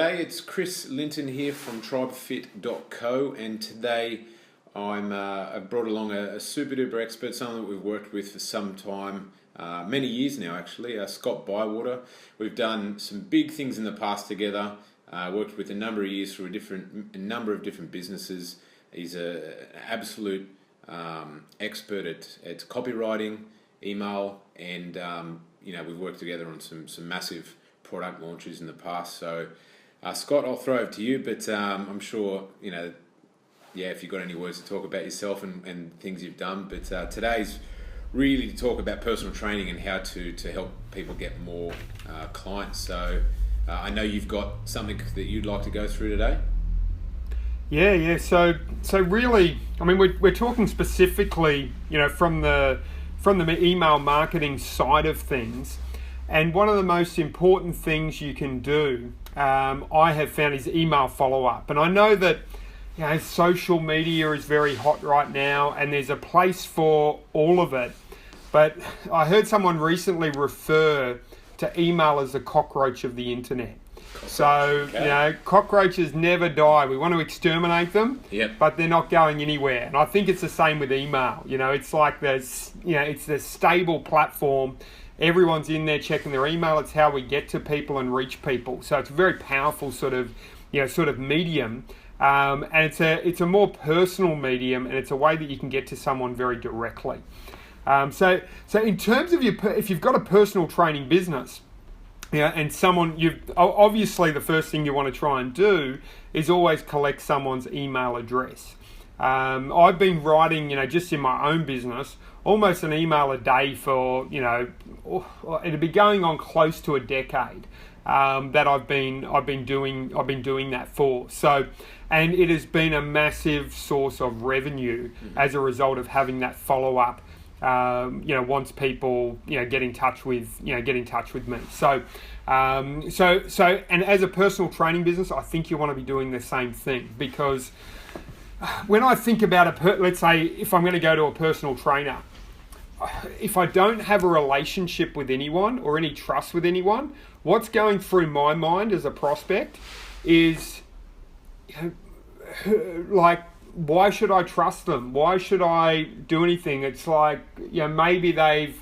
G'day, it's Chris Linton here from TribeFit.co, and today I've brought along a super duper expert, someone that we've worked with for some time, many years now actually, Scott Bywater. We've done some big things in the past together, worked with a number of years through a number of different businesses. He's an absolute expert at copywriting, email, and we've worked together on some massive product launches in the past. So Scott, I'll throw it to you, but I'm sure if you've got any words to talk about yourself and things you've done. But today's really to talk about personal training and how to help people get more clients. So I know you've got something that you'd like to go through today. Yeah. So really, I mean, we're talking specifically, from the email marketing side of things. And one of the most important things you can do, I have found, is email follow-up. And I know that social media is very hot right now, and there's a place for all of it. But I heard someone recently refer to email as the cockroach of the internet. So, cockroaches never die. We want to exterminate them, but they're not going anywhere. And I think it's the same with email. It's like it's the stable platform. Everyone's in there checking their email. It's how we get to people and reach people. So it's a very powerful sort of medium. And it's a more personal medium, and it's a way that you can get to someone very directly. So in terms of if you've got a personal training business, and obviously the first thing you want to try and do is always collect someone's email address. I've been writing, just in my own business, almost an email a day for, it'll be going on close to a decade that I've been doing that for. So, and it has been a massive source of revenue as a result of having that follow up. Once people get in touch with me. So and as a personal training business, I think you want to be doing the same thing, because when I think about let's say if I'm going to go to a personal trainer, if I don't have a relationship with anyone or any trust with anyone, what's going through my mind as a prospect is why should I trust them? Why should I do anything? It's like, maybe they're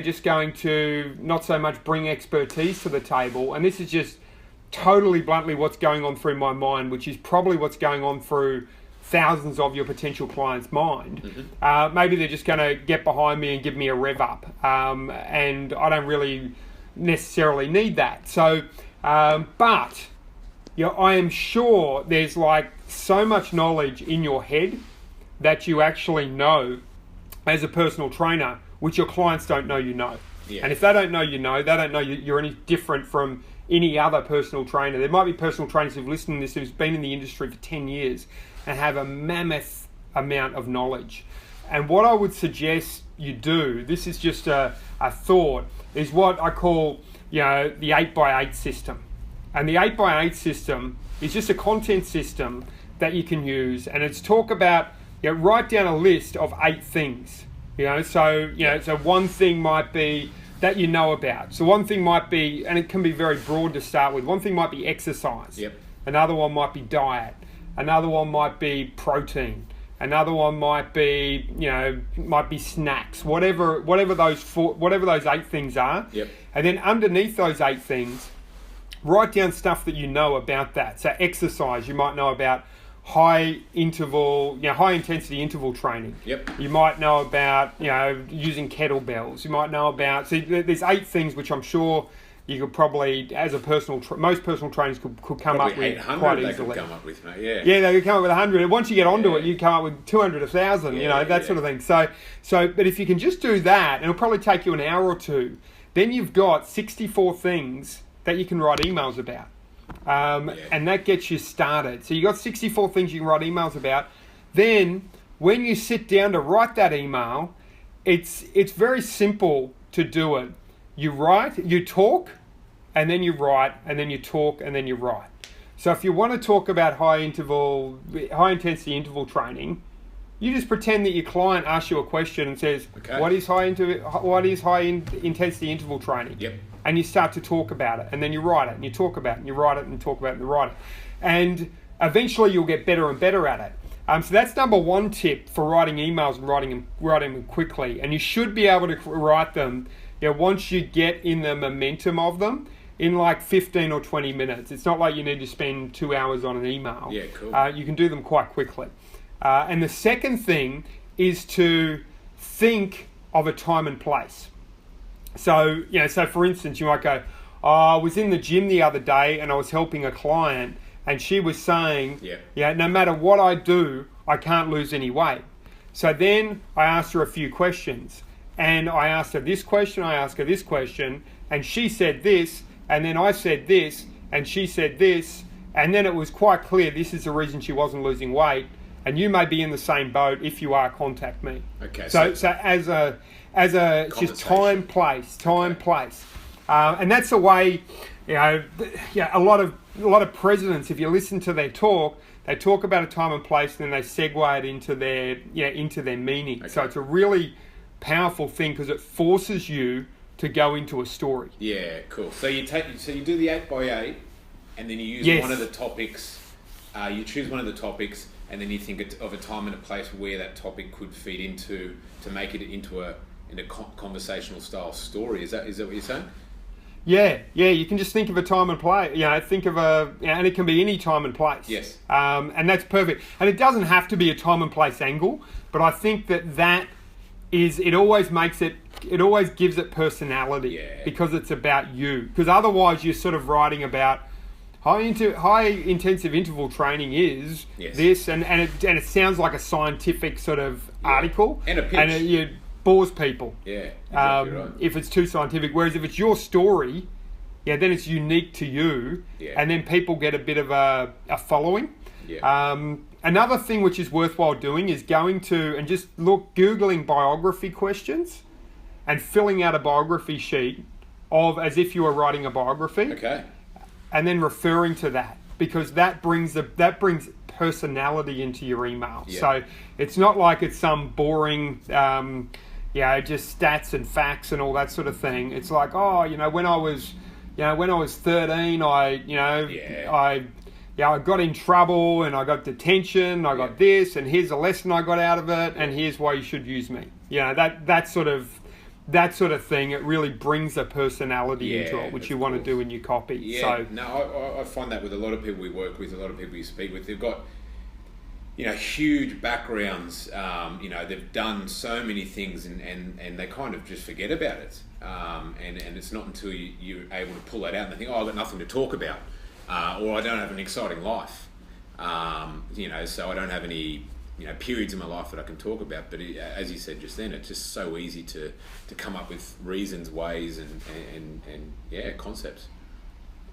just going to not so much bring expertise to the table. And this is just totally bluntly what's going on through my mind, which is probably what's going on through thousands of your potential clients' mind. Maybe they're just going to get behind me and give me a rev up. And I don't really necessarily need that. So, but I am sure there's so much knowledge in your head that you actually know as a personal trainer, which your clients don't know you know. Yeah. And if they don't know you know, they don't know you're any different from any other personal trainer. There might be personal trainers who've listened to this who's been in the industry for 10 years and have a mammoth amount of knowledge. And what I would suggest you do, this is just a thought, is what I call the 8x8 system. And the 8x8 system is just a content system that you can use, and it's talk about, write down a list of 8 things. So one thing might be that you know about. So one thing might be, and it can be very broad to start with. One thing might be exercise. Another one might be diet. Another one might be protein. Another one might be, might be snacks. Whatever those 8 things are. And then underneath those 8 things, write down stuff that you know about that. So exercise, you might know about high intensity interval training. You might know about, using kettlebells. You might know about, so there's 8 things which I'm sure you could probably, as a most personal trainers could come probably up with quite easily. They could come up with, mate. They could come up with 100. Once you get onto it, you come up with 200, 1,000, that sort of thing. So, but if you can just do that, it'll probably take you an hour or two. Then you've got 64 things that you can write emails about. And that gets you started. So you got 64 things you can write emails about. Then when you sit down to write that email, it's very simple to do it. You write, you talk, and then you write, and then you talk, and then you write. So if you want to talk about high intensity interval training, you just pretend that your client asks you a question and says, what is high intensity interval training? and you start to talk about it, and then you write it, and you talk about it, and you write it, and talk about it, and you write it. And eventually you'll get better and better at it. So that's number one tip for writing emails and writing them quickly. And you should be able to write them, once you get in the momentum of them, in like 15 or 20 minutes. It's not like you need to spend 2 hours on an email. Yeah, cool. You can do them quite quickly. And the second thing is to think of a time and place. So, so for instance, you might go, I was in the gym the other day and I was helping a client, and she was saying, no matter what I do, I can't lose any weight. So then I asked her a few questions, and I asked her this question, I asked her this question, and she said this, and then I said this, and she said this, and then it was quite clear this is the reason she wasn't losing weight, and you may be in the same boat. If you are, contact me. Okay. So as a just time, place, and that's the way, a lot of presidents, if you listen to their talk, they talk about a time and place, and then they segue it into their meaning. Okay. So it's a really powerful thing because it forces you to go into a story. Yeah, cool. So you do the 8x8, and then you use one of the topics. You choose one of the topics, and then you think of a time and a place where that topic could feed into to make it into a conversational style story. Is that what you're saying? Yeah. You can just think of a time and place. Think of and it can be any time and place. Yes. And that's perfect. And it doesn't have to be a time and place angle, but I think that is, it always gives it personality because it's about you. Because otherwise you're sort of writing about high intensive interval training is this, and it sounds like a scientific sort of article. And a pitch. And it bores people. Yeah, exactly right. If it's too scientific. Whereas if it's your story, then it's unique to you, and then people get a bit of a following. Yeah. Another thing which is worthwhile doing is going to and just Googling biography questions and filling out a biography sheet as if you were writing a biography. Okay. And then referring to that, because that brings personality into your email. Yeah. So it's not like it's some boring, just stats and facts and all that sort of thing. It's like, when I was 13, I got in trouble and I got detention. I got this, and here's a lesson I got out of it, and here's why you should use me. That sort of thing. It really brings a personality into it, which you want to do in your copy. Yeah. So, I find that with a lot of people we work with, a lot of people you speak with, they've got huge backgrounds. They've done so many things, and they kind of just forget about it. And it's not until you're able to pull that out and they think, I've got nothing to talk about. Or I don't have an exciting life, so I don't have any, periods in my life that I can talk about. But as you said just then, it's just so easy to come up with reasons, ways, and concepts.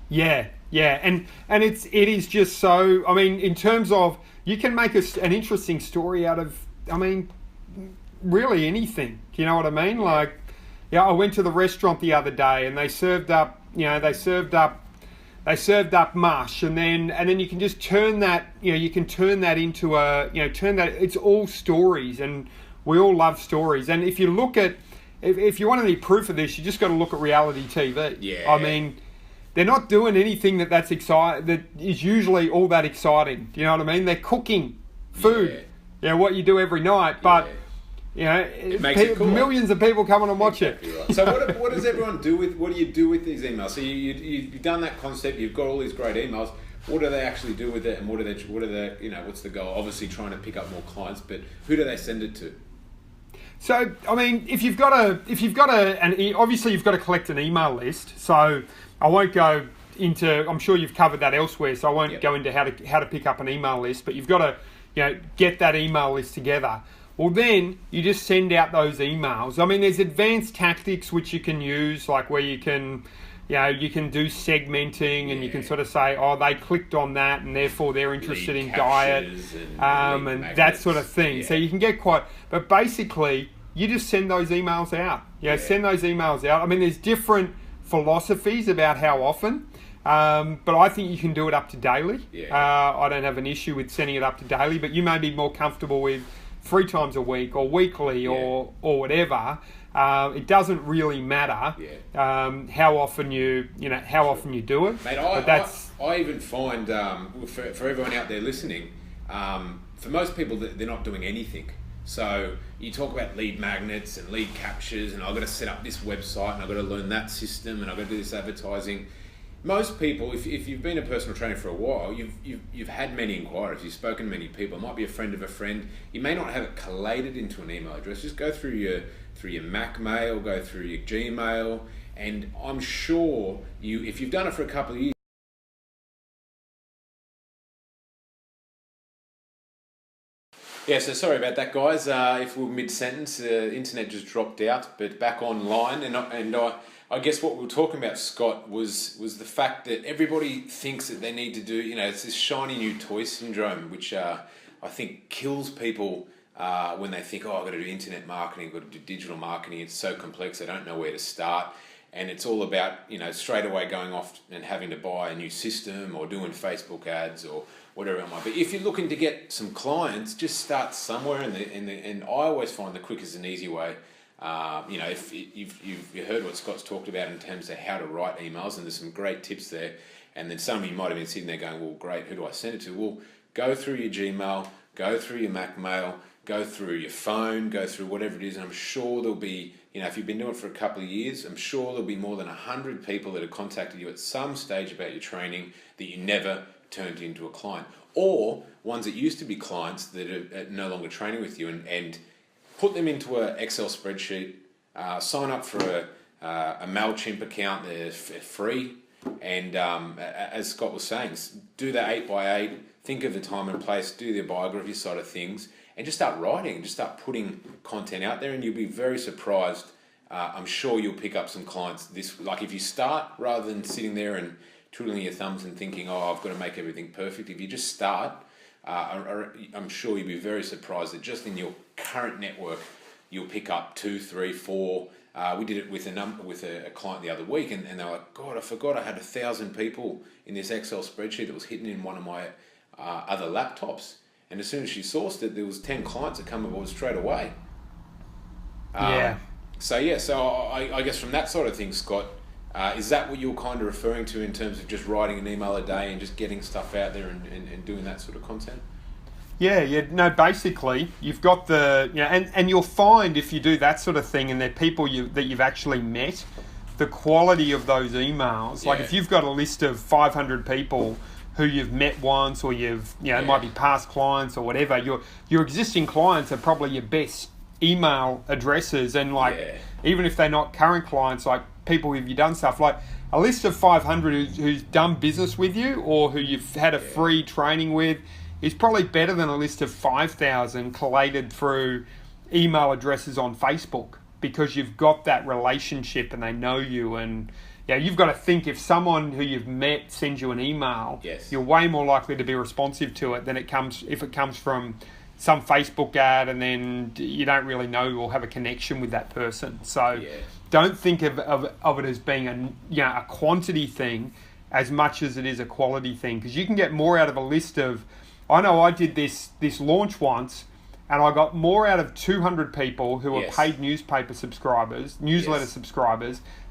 Yeah, and it is just so. I mean, in terms of you can make an interesting story out of, really anything. Do you know what I mean? Like, I went to the restaurant the other day and they served up mush, and then you can just turn that, into it's all stories, and we all love stories. And if you look at, if you want any proof of this, you just got to look at reality TV. Yeah. I mean, they're not doing anything that is usually all that exciting. Do you know what I mean? They're cooking food. Yeah. What you do every night, but it makes it cool. Millions of people come on and watch it. Right. So what does everyone do with? What do you do with these emails? So you've done that concept. You've got all these great emails. What do they actually do with it? And what are they? What's the goal? Obviously, trying to pick up more clients. But who do they send it to? So I mean, obviously you've got to collect an email list. So I won't go into. I'm sure you've covered that elsewhere. So I won't go into how to pick up an email list. But you've got to get that email list together. Well, then you just send out those emails. I mean, there's advanced tactics which you can use, like where you can do segmenting, and you can sort of say, they clicked on that and therefore they're interested in diet and that sort of thing. Yeah. So you can get but basically you just send those emails out. Send those emails out. I mean, there's different philosophies about how often, but I think you can do it up to daily. Yeah. I don't have an issue with sending it up to daily, but you may be more comfortable with 3 times a week or weekly or whatever, it doesn't really matter how often often you do it. Mate, I even find for everyone out there listening, for most people they're not doing anything. So you talk about lead magnets and lead captures, and I've got to set up this website, and I've got to learn that system, and I've got to do this advertising. Most people, if you've been a personal trainer for a while, you've had many inquiries, you've spoken to many people. It might be a friend of a friend. You may not have it collated into an email address. Just go through your Mac mail, go through your Gmail, and I'm sure if you've done it for a couple of years. Yeah, so sorry about that, guys. If we were mid-sentence, the internet just dropped out, but back online. And I guess what we were talking about, Scott, was the fact that everybody thinks that they need to do, it's this shiny new toy syndrome, which I think kills people when they think, I've got to do internet marketing, I've got to do digital marketing. It's so complex, I don't know where to start. And it's all about, straight away going off and having to buy a new system or doing Facebook ads or whatever it might be. If you're looking to get some clients, just start somewhere. And I always find the quickest and easy way. If you've heard what Scott's talked about in terms of how to write emails, and there's some great tips there. And then some of you might have been sitting there going, well, great, who do I send it to? Well, go through your Gmail, go through your Mac mail, go through your phone, go through whatever it is. And I'm sure there'll be, if you've been doing it for a couple of years, I'm sure there'll be more than 100 people that have contacted you at some stage about your training that you never turned into a client, or ones that used to be clients that are no longer training with you, and put them into an Excel spreadsheet, sign up for a MailChimp account. They're free, and as Scott was saying, do the 8x8, think of the time and place, do the biography side of things, and just start writing, just start putting content out there, and you'll be very surprised. I'm sure you'll pick up some clients if you start, rather than sitting there and twiddling your thumbs and thinking, I've got to make everything perfect. If you just start, I'm sure you'll be very surprised that just in your current network, you'll pick up 2, 3, 4. We did it with a client the other week, and they're like, God, I forgot I had 1,000 people in this Excel spreadsheet that was hidden in one of my other laptops. And as soon as she sourced it, there was 10 clients that come aboard straight away. So I guess from that sort of thing, Scott, is that what you're kind of referring to in terms of just writing an email a day and just getting stuff out there and doing that sort of content? No, basically, you've got and you'll find if you do that sort of thing and they're people that you've actually met, the quality of those emails, like if you've got a list of 500 people who you've met once, or it might be past clients or whatever, your existing clients are probably your best email addresses, and even if they're not current clients, like people who've done stuff, like a list of 500 who's done business with you or who you've had a free training with is probably better than a list of 5,000 collated through email addresses on Facebook, because you've got that relationship and they know you. And you've got to think, if someone who you've met sends you an email, you're way more likely to be responsive to it than if it comes from some Facebook ad and then you don't really know or have a connection with that person. So don't think of it as being a quantity thing as much as it is a quality thing, because you can get more out of a list of, I know I did this launch once, and I got more out of 200 people who were paid newsletter subscribers,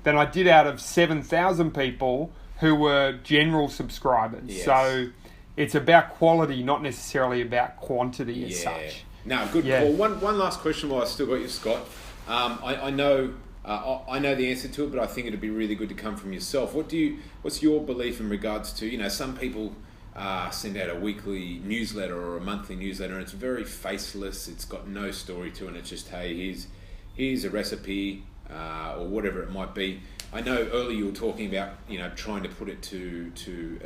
than I did out of 7,000 people who were general subscribers. So it's about quality, not necessarily about quantity as such. No, good. Well, one last question while I still got you, Scott. I know the answer to it, but I think it'd be really good to come from yourself. What's your belief in regards to, some people send out a weekly newsletter or a monthly newsletter, and it's very faceless. It's got no story to it, and it's just, hey, here's a recipe or whatever it might be. I know earlier you were talking about trying to put it to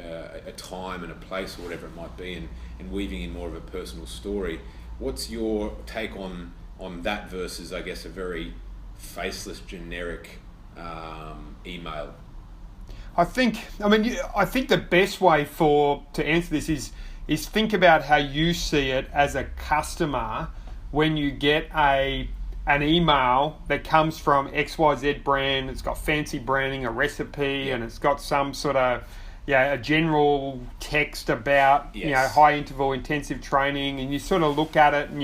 a time and a place or whatever it might be, and weaving in more of a personal story. What's your take on that versus, I guess, a very faceless, generic email? I think the best way to answer this is think about how you see it as a customer when you get an email that comes from XYZ brand. It's got fancy branding, a recipe, and it's got some sort of a general text about high interval intensive training, and you sort of look at it and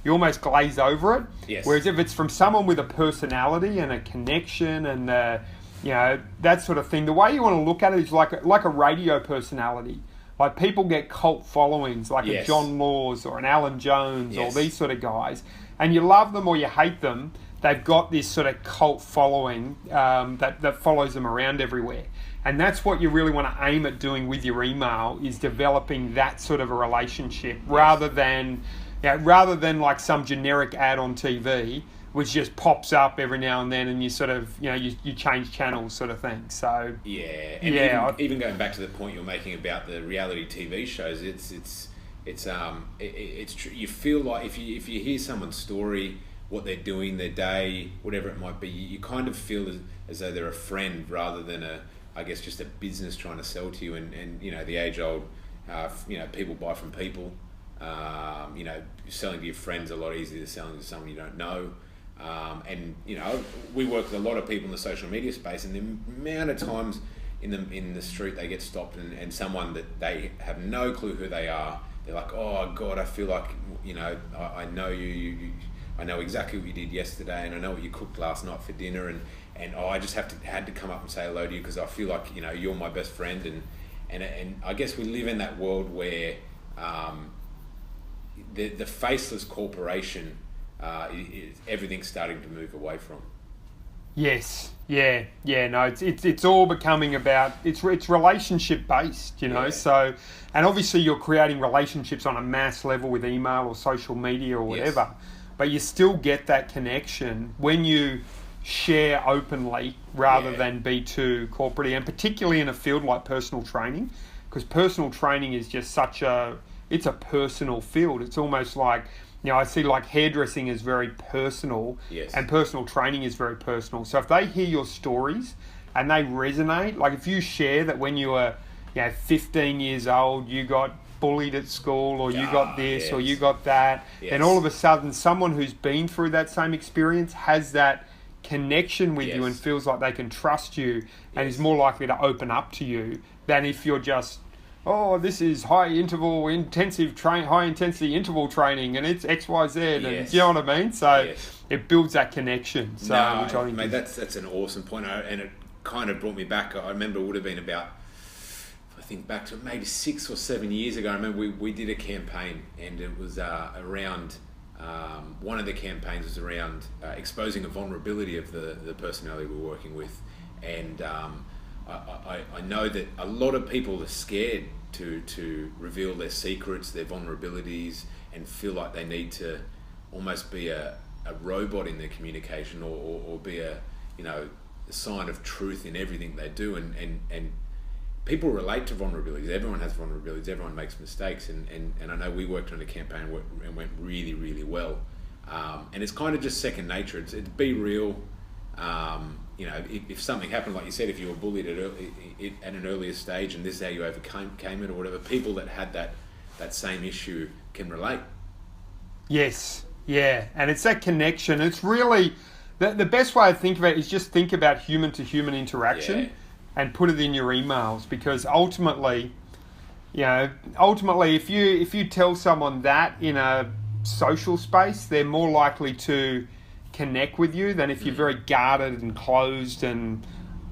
you almost glaze over it. Yes. Whereas if it's from someone with a personality and a connection and that sort of thing, the way you want to look at it is like a radio personality. Like people get cult followings, like a John Laws or an Alan Jones or these sort of guys, and you love them or you hate them. They've got this sort of cult following that follows them around everywhere. And that's what you really want to aim at doing with your email, is developing that sort of a relationship rather than like some generic ad on TV, which just pops up every now and then, and you sort of, you change channels sort of thing. So even going back to the point you're making about the reality TV shows, it's true. You feel like if you hear someone's story, what they're doing, their day, whatever it might be, you kind of feel as though they're a friend rather than just a business trying to sell to you. And the age old, people buy from people. Selling to your friends a lot easier than selling to someone you don't know. We work with a lot of people in the social media space, and the amount of times in the street they get stopped and someone that they have no clue who they are, they're like, oh God, I feel like, I know you, I know exactly what you did yesterday, and I know what you cooked last night for dinner, and I just had to come up and say hello to you because I feel like, you're my best friend, and I guess we live in that world where the faceless corporation everything's starting to move away from. Yes, no, it's all becoming about it's relationship based, So, and obviously you're creating relationships on a mass level with email or social media or whatever, but you still get that connection when you share openly rather than be too corporate, and particularly in a field like personal training, because personal training is just it's a personal field. It's almost like, I see like hairdressing is very personal, and personal training is very personal. So if they hear your stories and they resonate, like if you share that when you were 15 years old, you got bullied at school, or you got this, or you got that, then all of a sudden someone who's been through that same experience has that connection with you and feels like they can trust you and is more likely to open up to you than if you're just, this is high intensity interval training, and it's XYZ, and you know what I mean? So it builds that connection. So, which I think, mate, that's an awesome point, and it kind of brought me back. I remember it would have been about, I think back to maybe 6 or 7 years ago. I remember we did a campaign, and it was around. One of the campaigns was around exposing a vulnerability of the personality we're working with, and I know that a lot of people are scared to reveal their secrets, their vulnerabilities, and feel like they need to almost be a robot in their communication, or be a sign of truth in everything they do, and people relate to vulnerabilities. Everyone has vulnerabilities, everyone makes mistakes, and I know we worked on a campaign and went really, really well, and it's kind of just second nature. It's be real. If something happened, like you said, if you were bullied at an earlier stage, and this is how you overcame it or whatever, people that had that same issue can relate. Yes, and it's that connection. It's really the best way to think of it is just think about human to human interaction and put it in your emails, because ultimately, if you tell someone that in a social space, they're more likely to connect with you than if you're very guarded and closed and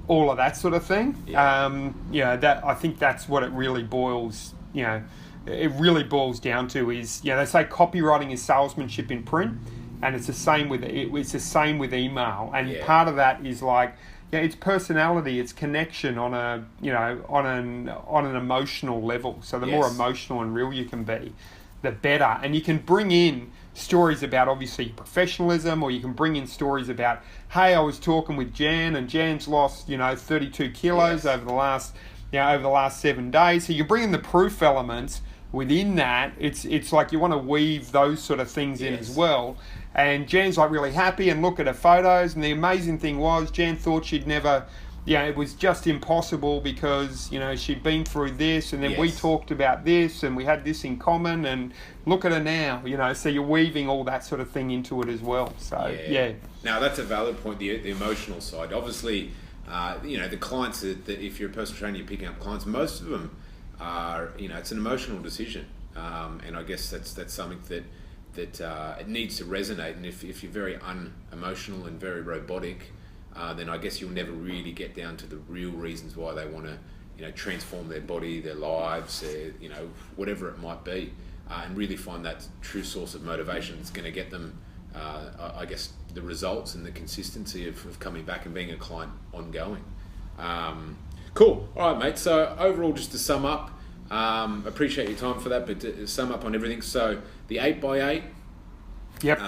all of that sort of thing. That I think that's what it really boils. It really boils down to is, they say copywriting is salesmanship in print, and it's the same with email. And part of that is like, it's personality, it's connection on an emotional level. So the more emotional and real you can be, the better. And you can bring in stories about obviously professionalism, or you can bring in stories about, hey, I was talking with Jan, and Jan's lost 32 kilos over the last 7 days. So you bring in the proof elements within that. It's like you want to weave those sort of things in as well. And Jan's like really happy, and look at her photos, and the amazing thing was Jan thought she'd never, it was just impossible because, she'd been through this, and then we talked about this, and we had this in common, and look at her now, so you're weaving all that sort of thing into it as well. So, Now, that's a valid point, the emotional side. Obviously, the clients that if you're a personal trainer, you're picking up clients, most of them are, it's an emotional decision. And I guess that's something that it needs to resonate. And if you're very unemotional and very robotic, then I guess you'll never really get down to the real reasons why they want to, transform their body, their lives, whatever it might be, and really find that true source of motivation that's going to get them, I guess, the results and the consistency of coming back and being a client ongoing. Cool. All right, mate. So overall, just to sum up, appreciate your time for that, but to sum up on everything. So the 8x8. Yep.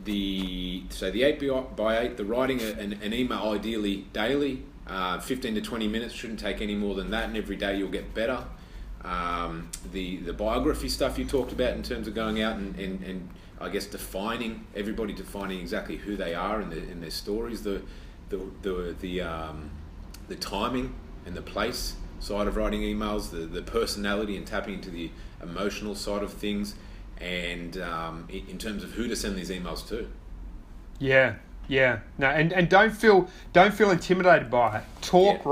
The 8x8, the writing an email ideally daily, 15 to 20 minutes, shouldn't take any more than that, and every day you'll get better. The biography stuff you talked about in terms of going out and I guess defining exactly who they are and their stories, the timing and the place side of writing emails, the personality and tapping into the emotional side of things, and in terms of who to send these emails to. Yeah. No, and don't feel intimidated by it. Talk.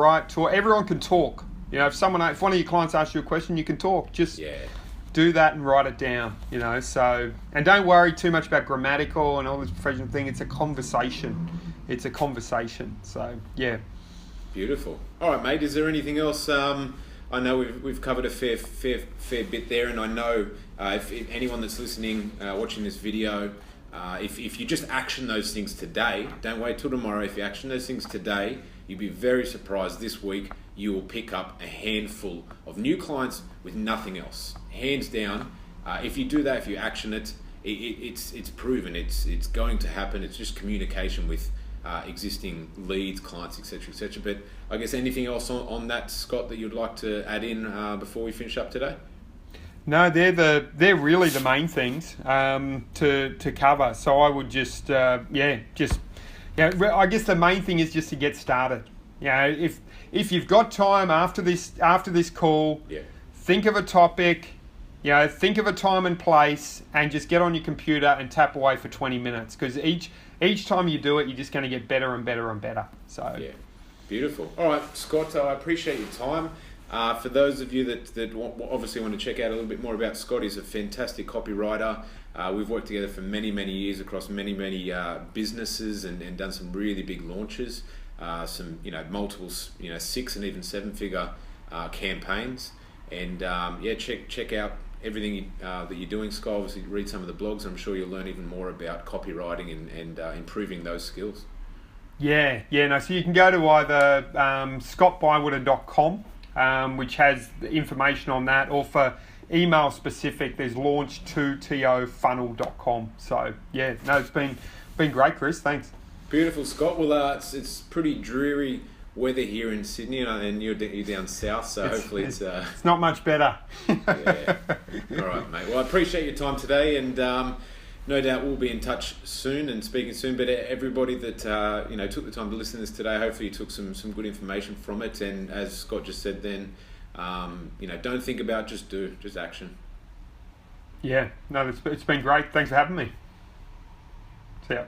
Everyone can talk. If one of your clients asks you a question, you can talk. Just do that and write it down. So, and don't worry too much about grammatical and all this professional thing. It's a conversation. So yeah. Beautiful. All right, mate. Is there anything else? I know we've covered a fair bit there, and I know if anyone that's listening, watching this video, if you just action those things today, don't wait till tomorrow. If you action those things today, you'll be very surprised. This week, you will pick up a handful of new clients with nothing else. Hands down. If you do that, if you action it, it's proven. It's going to happen. It's just communication with existing leads, clients, etc., etc. But I guess anything else on that, Scott, that you'd like to add in before we finish up today? No, they're really the main things to cover. So I would I guess the main thing is just to get started. If you've got time after this call, think of a topic, think of a time and place, and just get on your computer and tap away for 20 minutes. Because each time you do it, you're just going to get better and better and better. So yeah, beautiful. All right, Scott, I appreciate your time. For those of you that obviously want to check out a little bit more about Scott, he's a fantastic copywriter. We've worked together for many years across many businesses and done some really big launches, some multiple 6 and even 7-figure campaigns. And check out everything that you're doing, Scott. Obviously read some of the blogs. I'm sure you'll learn even more about copywriting and improving those skills. So you can go to either scottbywater.com, which has the information on that, or for email specific, there's launch2tofunnel.com. So it's been great, Chris. Thanks. Beautiful, Scott. Well, it's pretty dreary weather here in Sydney, and you're down south, so hopefully it's not much better. Yeah. All right, mate. Well, I appreciate your time today, and no doubt we'll be in touch soon and speaking soon. But everybody that took the time to listen to this today, hopefully you took some good information from it. And as Scott just said, then don't think about, just do, just action. Yeah, no, it's been great. Thanks for having me. See ya.